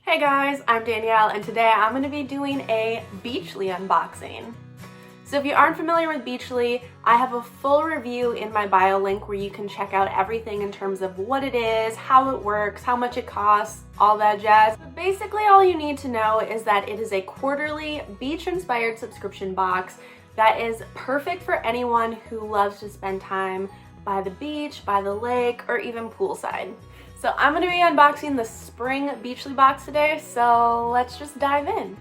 Hey guys, I'm Danielle and today I'm going to be doing a Beachly unboxing. So if you aren't familiar with Beachly, I have a full review in my bio link where you can check out everything in terms of what it is, how it works, how much it costs, all that jazz. But basically all you need to know is that it is a quarterly beach-inspired subscription box that is perfect for anyone who loves to spend time by the beach, by the lake, or even poolside. So I'm going to be unboxing the spring Beachly box today, so let's just dive in.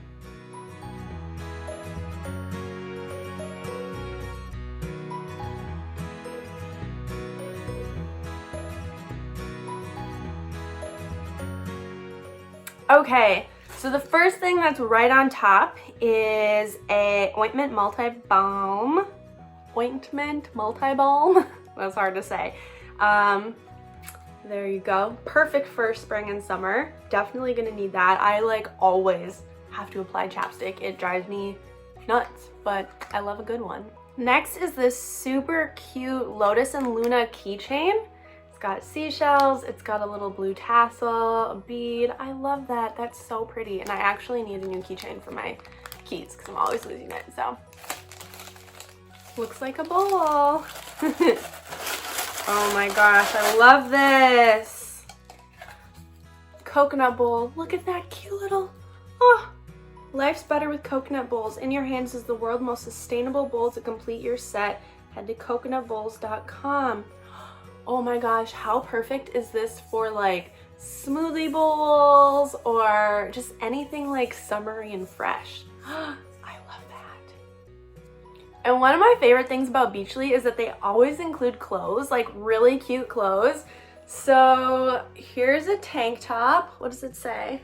Okay, so the first thing that's right on top is a ointment multi-balm. Ointment multi-balm? That's hard to say. There you go. Perfect for spring and summer. Definitely gonna need that. I always have to apply chapstick. It drives me nuts, but I love a good one. Next is this super cute Lotus and Luna keychain. It's got seashells, it's got a little blue tassel, a bead. I love that. That's so pretty. And I actually need a new keychain for my keys because I'm always losing it. So looks like a bowl. Oh my gosh, I love this. Coconut bowl. Look at that cute little, oh. Life's better with coconut bowls. In your hands is the world's most sustainable bowl to complete your set. Head to coconutbowls.com. Oh my gosh, how perfect is this for smoothie bowls or just anything summery and fresh. And one of my favorite things about Beachly is that they always include clothes, really cute clothes. So here's a tank top. What does it say?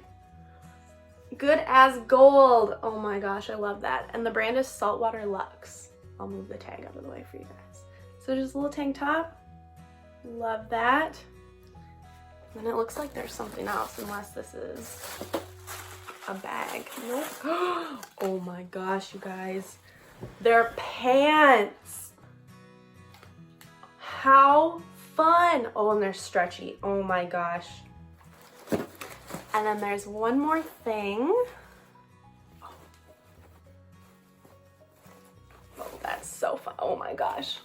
Good as gold. Oh my gosh, I love that. And the brand is Saltwater Luxe. I'll move the tag out of the way for you guys. So just a little tank top. Love that. And it looks like there's something else, unless this is a bag. Nope. Oh my gosh, you guys. They're pants. How fun. Oh, and they're stretchy. Oh my gosh. And then there's one more thing. Oh, that's so fun. Oh my gosh.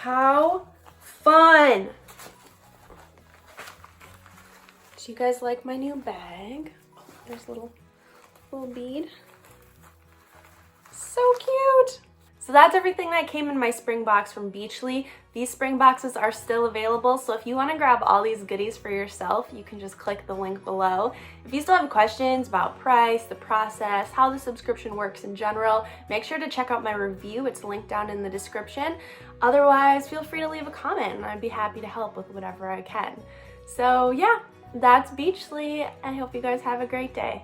How fun. Do you guys like my new bag? Oh, there's a little bead. So cute. So that's everything that came in my spring box from Beachly. These spring boxes are still available, so if you want to grab all these goodies for yourself, you can just click the link below. If you still have questions about price, the process, how the subscription works in general, make sure to check out my review. It's linked down in the description. Otherwise, feel free to leave a comment and I'd be happy to help with whatever I can. So yeah, that's Beachly. I hope you guys have a great day.